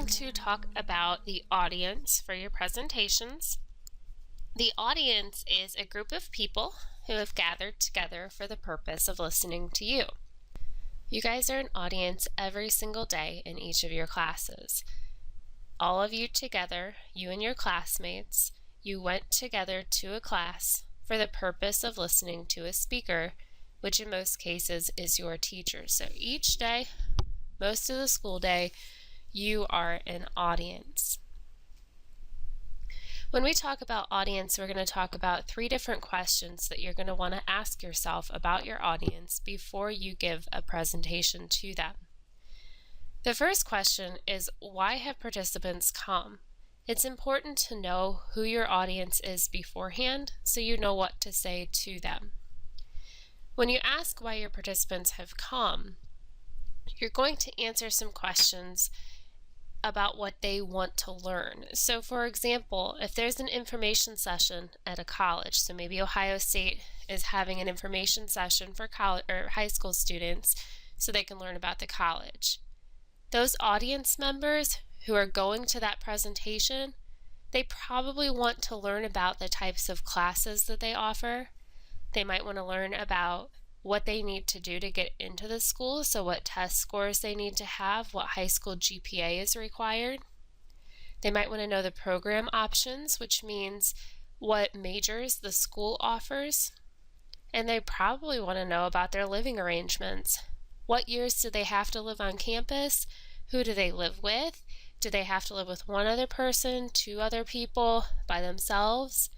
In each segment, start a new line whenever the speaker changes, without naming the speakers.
going to talk about the audience for your presentations. The audience is a group of people who have gathered together for the purpose of listening to you. You guys are an audience every single day in each of your classes. All of you together, you and your classmates, you went together to a class for the purpose of listening to a speaker, which in most cases is your teacher. So each day, most of the school day, you are an audience. When we talk about audience, we're going to talk about 3 different questions that you're going to want to ask yourself about your audience before you give a presentation to them. The first question is, why have participants come? It's important to know who your audience is beforehand so you know what to say to them. When you ask why your participants have come, you're going to answer some questions about what they want to learn. So for example, if there's an information session at a college, so maybe Ohio State is having an information session for college or high school students so they can learn about the college. Those audience members who are going to that presentation, they probably want to learn about the types of classes that they offer. They might want to learn about what they need to do to get into the school, so what test scores they need to have, what high school GPA is required. They might want to know the program options, which means what majors the school offers. And they probably want to know about their living arrangements. What years do they have to live on campus? Who do they live with? Do they have to live with one other person, 2 other people, by themselves?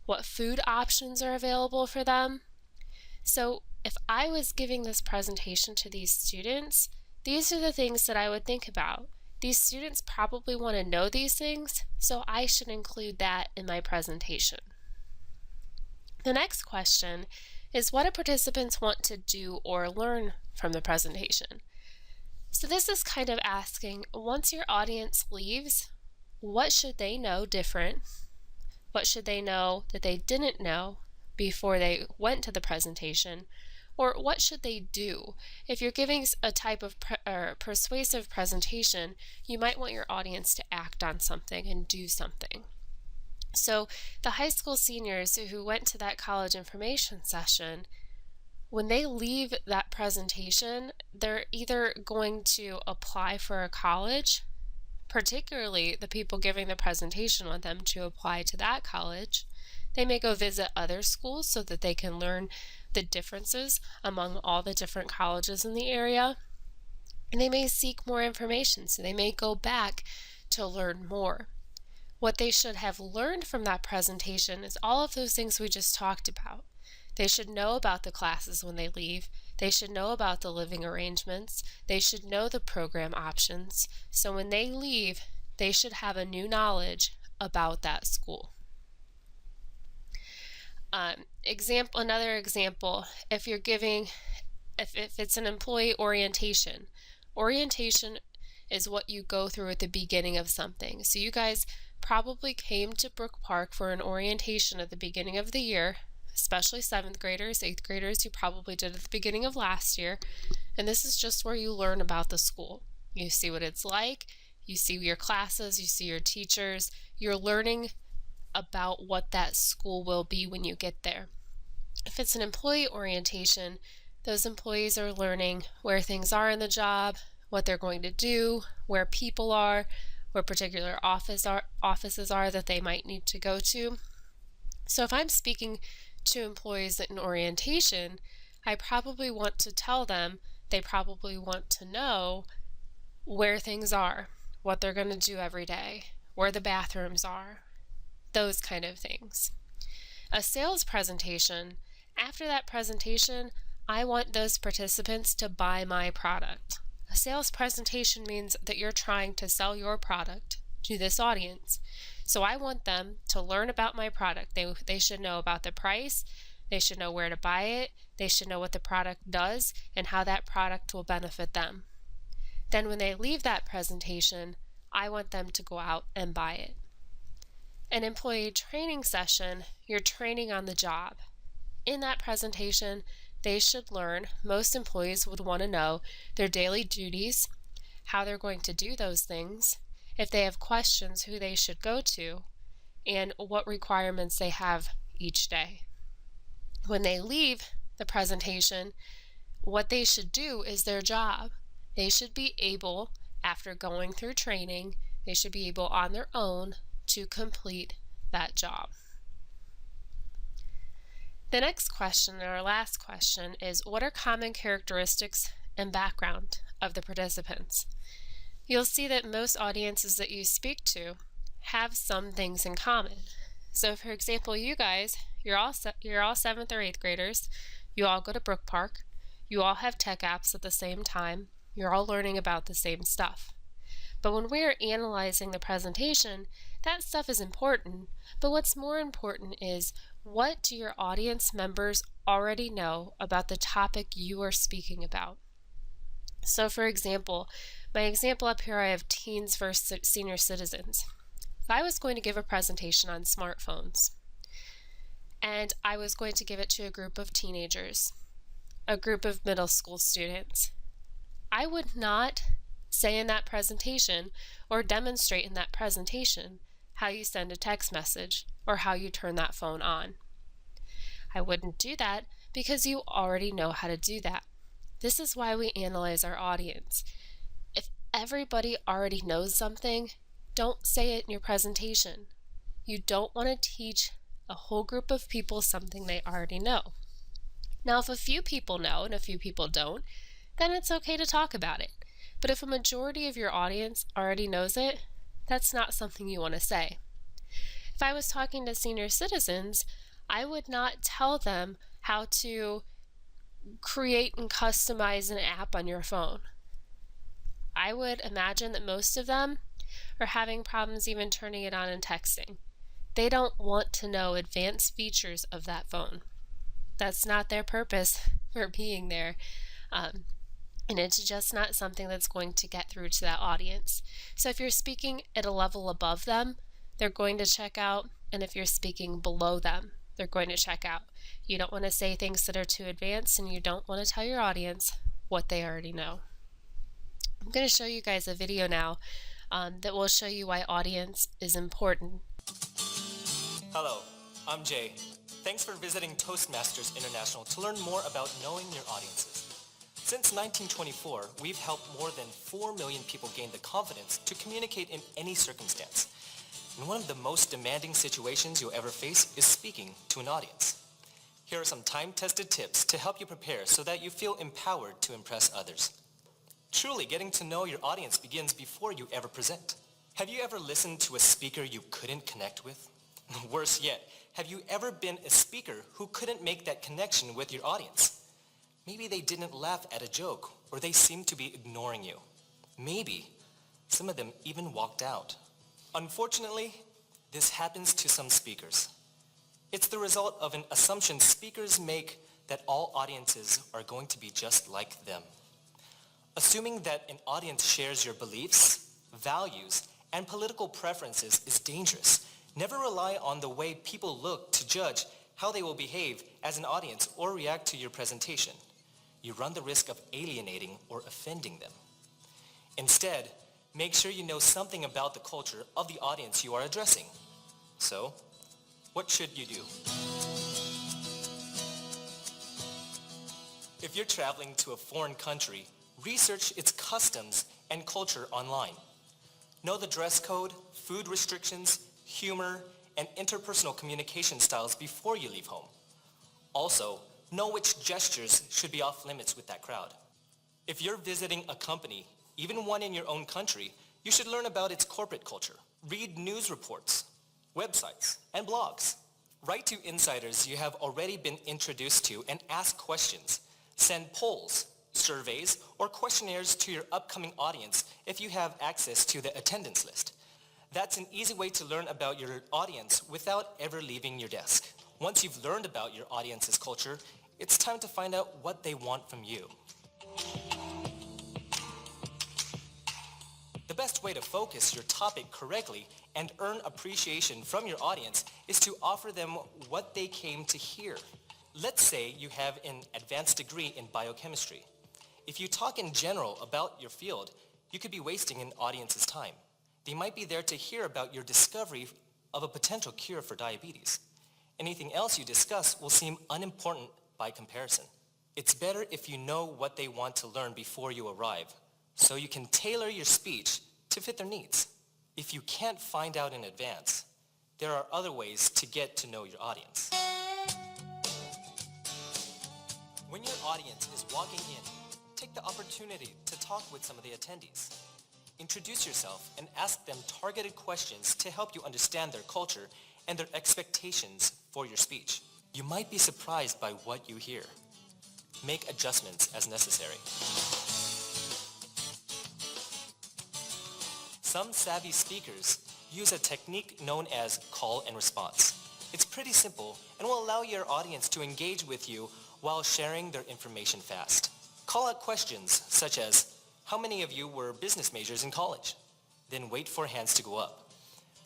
What food options are available for them? So if I was giving this presentation to these students, these are the things that I would think about. These students probably want to know these things, so I should include that in my presentation. The next question is, what do participants want to do or learn from the presentation? So this is kind of asking, once your audience leaves, what should they know different? What should they know that they didn't know before they went to the presentation? Or what should they do? If you're giving a type of persuasive presentation, you might want your audience to act on something and do something. So the high school seniors who went to that college information session, when they leave that presentation, they're either going to apply for a college, particularly the people giving the presentation want them to apply to that college. They may go visit other schools so that they can learn the differences among all the different colleges in the area. And they may seek more information, so they may go back to learn more. What they should have learned from that presentation is all of those things we just talked about. They should know about the classes when they leave. They should know about the living arrangements. They should know the program options. So when they leave, they should have a new knowledge about that school. Another example, if it's an employee orientation is what you go through at the beginning of something. So you guys probably came to Brook Park for an orientation at the beginning of the year, especially 7th graders, 8th graders, you probably did at the beginning of last year. And this is just where you learn about the school. You see what it's like, you see your classes, you see your teachers, you're learning about what that school will be when you get there. If it's an employee orientation, those employees are learning where things are in the job, what they're going to do, where people are, where particular offices are that they might need to go to. So if I'm speaking to employees in orientation, I probably want to tell them, they probably want to know where things are, what they're going to do every day, where the bathrooms are, those kind of things. A sales presentation, after that presentation, I want those participants to buy my product. A sales presentation means that you're trying to sell your product to this audience. So I want them to learn about my product. They should know about the price, they should know where to buy it, they should know what the product does and how that product will benefit them. Then when they leave that presentation, I want them to go out and buy it. An employee training session, you're training on the job. In that presentation, they should learn, most employees would want to know their daily duties, how they're going to do those things, if they have questions, who they should go to, and what requirements they have each day. When they leave the presentation, what they should do is their job. They should be able, after going through training, they should be able on their own to complete that job. The next question, and our last question, is what are common characteristics and background of the participants? You'll see that most audiences that you speak to have some things in common. So for example, you guys, you're all 7th or 8th graders, you all go to Brook Park, you all have tech apps at the same time, you're all learning about the same stuff. But when we're analyzing the presentation, that stuff is important, but what's more important is what do your audience members already know about the topic you are speaking about? So for example, my example up here, I have teens versus senior citizens. If I was going to give a presentation on smartphones, and I was going to give it to a group of teenagers, a group of middle school students, I would not say in that presentation or demonstrate in that presentation how you send a text message or how you turn that phone on. I wouldn't do that because you already know how to do that. This is why we analyze our audience. If everybody already knows something, don't say it in your presentation. You don't want to teach a whole group of people something they already know. Now, if a few people know and a few people don't, then it's okay to talk about it. But if a majority of your audience already knows it, that's not something you want to say. If I was talking to senior citizens, I would not tell them how to create and customize an app on your phone. I would imagine that most of them are having problems even turning it on and texting. They don't want to know advanced features of that phone. That's not their purpose for being there. And it's just not something that's going to get through to that audience. So if you're speaking at a level above them, they're going to check out. And if you're speaking below them, they're going to check out. You don't want to say things that are too advanced, and you don't want to tell your audience what they already know. I'm going to show you guys a video now that will show you why audience is important.
Hello, I'm Jay. Thanks for visiting Toastmasters International to learn more about knowing your audiences. Since 1924, we've helped more than 4 million people gain the confidence to communicate in any circumstance. And one of the most demanding situations you'll ever face is speaking to an audience. Here are some time-tested tips to help you prepare so that you feel empowered to impress others. Truly, getting to know your audience begins before you ever present. Have you ever listened to a speaker you couldn't connect with? Worse yet, have you ever been a speaker who couldn't make that connection with your audience? Maybe they didn't laugh at a joke, or they seemed to be ignoring you. Maybe some of them even walked out. Unfortunately, this happens to some speakers. It's the result of an assumption speakers make that all audiences are going to be just like them. Assuming that an audience shares your beliefs, values, and political preferences is dangerous. Never rely on the way people look to judge how they will behave as an audience or react to your presentation. You run the risk of alienating or offending them. Instead, make sure you know something about the culture of the audience you are addressing. So, what should you do? If you're traveling to a foreign country, research its customs and culture online. Know the dress code, food restrictions, humor, and interpersonal communication styles before you leave home. Also, know which gestures should be off limits with that crowd. If you're visiting a company, even one in your own country, you should learn about its corporate culture. Read news reports, websites, and blogs. Write to insiders you have already been introduced to and ask questions. Send polls, surveys, or questionnaires to your upcoming audience if you have access to the attendance list. That's an easy way to learn about your audience without ever leaving your desk. Once you've learned about your audience's culture, it's time to find out what they want from you. The best way to focus your topic correctly and earn appreciation from your audience is to offer them what they came to hear. Let's say you have an advanced degree in biochemistry. If you talk in general about your field, you could be wasting an audience's time. They might be there to hear about your discovery of a potential cure for diabetes. Anything else you discuss will seem unimportant by comparison. It's better if you know what they want to learn before you arrive, so you can tailor your speech to fit their needs. If you can't find out in advance, there are other ways to get to know your audience. When your audience is walking in, take the opportunity to talk with some of the attendees. Introduce yourself and ask them targeted questions to help you understand their culture and their expectations for your speech. You might be surprised by what you hear. Make adjustments as necessary. Some savvy speakers use a technique known as call and response. It's pretty simple and will allow your audience to engage with you while sharing their information fast. Call out questions such as, how many of you were business majors in college? Then wait for hands to go up.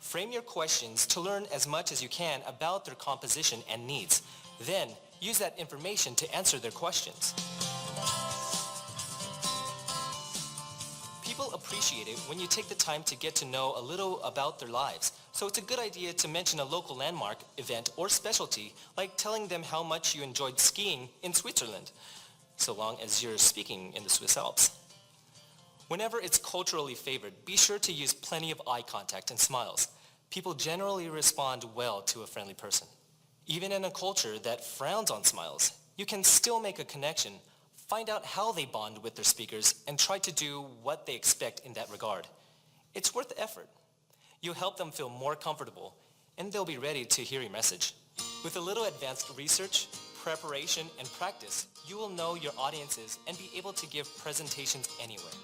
Frame your questions to learn as much as you can about their composition and needs. Then use that information to answer their questions. People appreciate it when you take the time to get to know a little about their lives, so it's a good idea to mention a local landmark, event, or specialty, like telling them how much you enjoyed skiing in Switzerland, so long as you're speaking in the Swiss Alps. Whenever it's culturally favored, be sure to use plenty of eye contact and smiles. People generally respond well to a friendly person. Even in a culture that frowns on smiles, you can still make a connection. Find out how they bond with their speakers and try to do what they expect in that regard. It's worth the effort. You'll help them feel more comfortable, and they'll be ready to hear your message. With a little advanced research, preparation, and practice, you will know your audiences and be able to give presentations anywhere.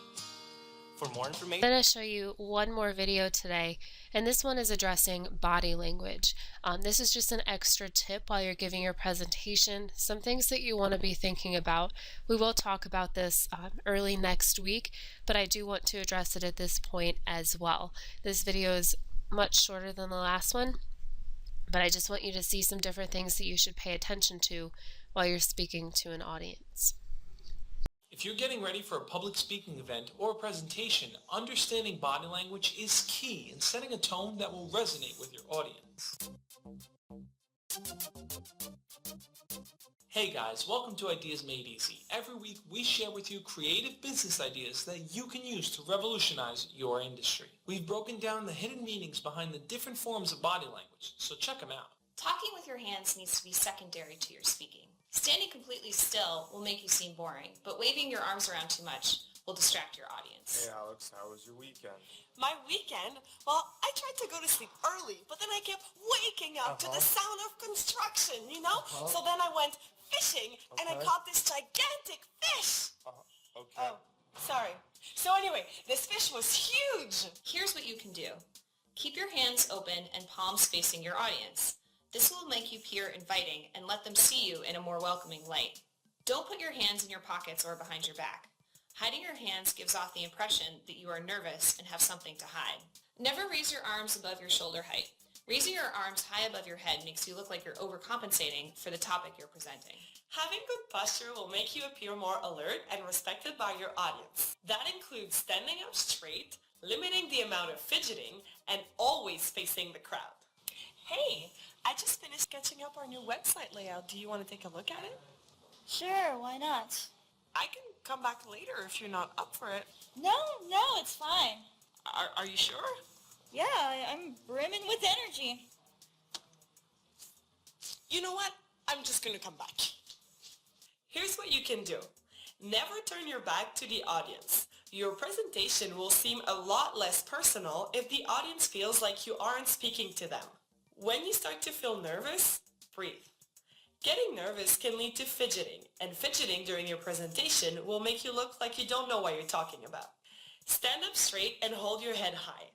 For more information,
I'm going to show you one more video today, and this one is addressing body language. This is just an extra tip while you're giving your presentation, some things that you want to be thinking about. We will talk about this early next week, but I do want to address it at this point as well. This video is much shorter than the last one, but I just want you to see some different things that you should pay attention to while you're speaking to an audience.
If you're getting ready for a public speaking event or a presentation, understanding body language is key in setting a tone that will resonate with your audience. Hey guys, welcome to Ideas Made Easy. Every week we share with you creative business ideas that you can use to revolutionize your industry. We've broken down the hidden meanings behind the different forms of body language, so check them out.
Talking with your hands needs to be secondary to your speaking. Standing completely still will make you seem boring, but waving your arms around too much will distract your audience.
Hey Alex, how was your weekend?
My weekend? Well, I tried to go to sleep early, but then I kept waking up to the sound of construction, you know? So then I went fishing, and I caught this gigantic fish.
Okay.
Oh, sorry. So anyway, this fish was huge.
Here's what you can do. Keep your hands open and palms facing your audience. This will make you appear inviting and let them see you in a more welcoming light. Don't put your hands in your pockets or behind your back. Hiding your hands gives off the impression that you are nervous and have something to hide. Never raise your arms above your shoulder height. Raising your arms high above your head makes you look like you're overcompensating for the topic you're presenting.
Having good posture will make you appear more alert and respected by your audience. That includes standing up straight, limiting the amount of fidgeting, and always facing the crowd. Hey, I just finished sketching up our new website layout. Do you want to take a look at it?
Sure, why not?
I can come back later if you're not up for it.
No, it's fine.
Are you sure?
Yeah, I'm brimming with energy.
You know what? I'm just going to come back. Here's what you can do. Never turn your back to the audience. Your presentation will seem a lot less personal if the audience feels like you aren't speaking to them. When you start to feel nervous, breathe. Getting nervous can lead to fidgeting, and fidgeting during your presentation will make you look like you don't know what you're talking about. Stand up straight and hold your head high.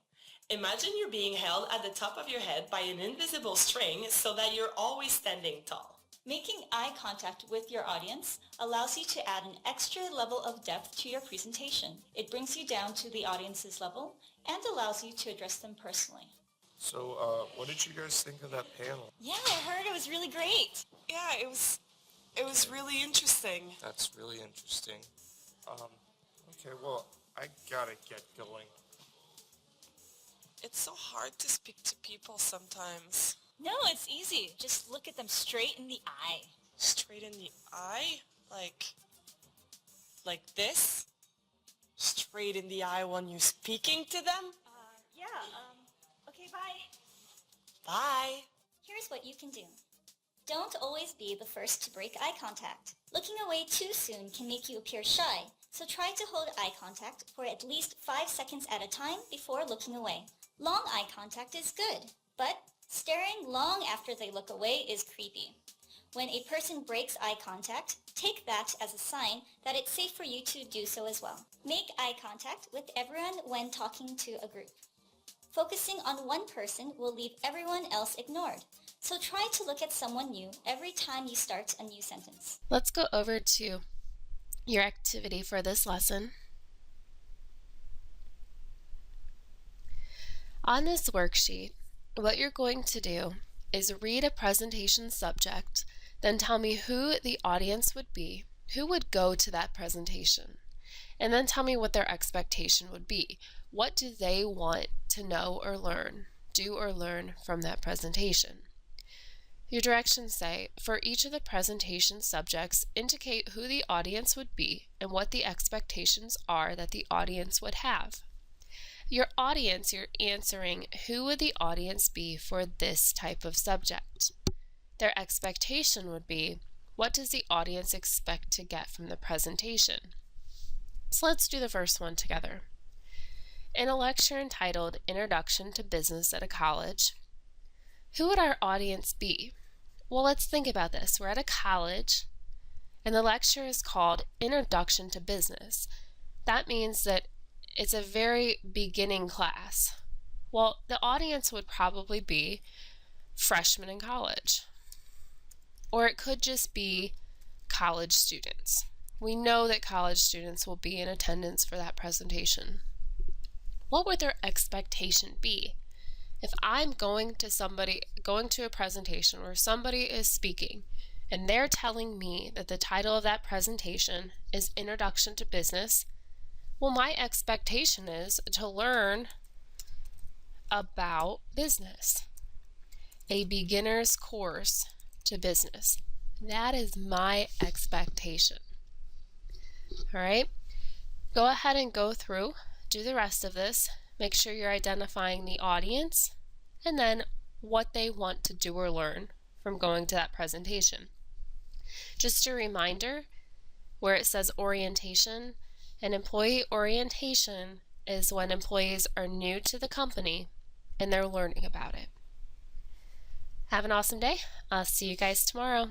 Imagine you're being held at the top of your head by an invisible string so that you're always standing tall.
Making eye contact with your audience allows you to add an extra level of depth to your presentation. It brings you down to the audience's level and allows you to address them personally.
So, what did you guys think of that panel?
Yeah, I heard it was really great.
Yeah, it was really interesting.
That's really interesting. Okay, well, I gotta get going.
It's so hard to speak to people sometimes.
No, it's easy. Just look at them straight in the eye.
Straight in the eye? Like this? Straight in the eye when you're speaking to them?
Okay, bye.
Bye.
Here's what you can do. Don't always be the first to break eye contact. Looking away too soon can make you appear shy, so try to hold eye contact for at least 5 seconds at a time before looking away. Long eye contact is good, but staring long after they look away is creepy. When a person breaks eye contact, take that as a sign that it's safe for you to do so as well. Make eye contact with everyone when talking to a group. Focusing on one person will leave everyone else ignored, so try to look at someone new every time you start a new sentence.
Let's go over to your activity for this lesson. On this worksheet, what you're going to do is read a presentation subject, then tell me who the audience would be, who would go to that presentation, and then tell me what their expectation would be. What do they want to know or learn, do or learn from that presentation? Your directions say, for each of the presentation subjects, indicate who the audience would be and what the expectations are that the audience would have. Your audience, you're answering who would the audience be for this type of subject. Their expectation would be, what does the audience expect to get from the presentation? So let's do the first one together. In a lecture entitled Introduction to Business at a College, who would our audience be? Well, let's think about this. We're at a college, and the lecture is called Introduction to Business. That means that it's a very beginning class. Well, the audience would probably be freshmen in college, or it could just be college students. We know that college students will be in attendance for that presentation. What would their expectation be? If I'm going to a presentation where somebody is speaking and they're telling me that the title of that presentation is Introduction to Business, well, my expectation is to learn about business. A beginner's course to business. That is my expectation. All right, go ahead and go through, do the rest of this. Make sure you're identifying the audience and then what they want to do or learn from going to that presentation. Just a reminder, where it says orientation, an employee orientation is when employees are new to the company and they're learning about it. Have an awesome day. I'll see you guys tomorrow.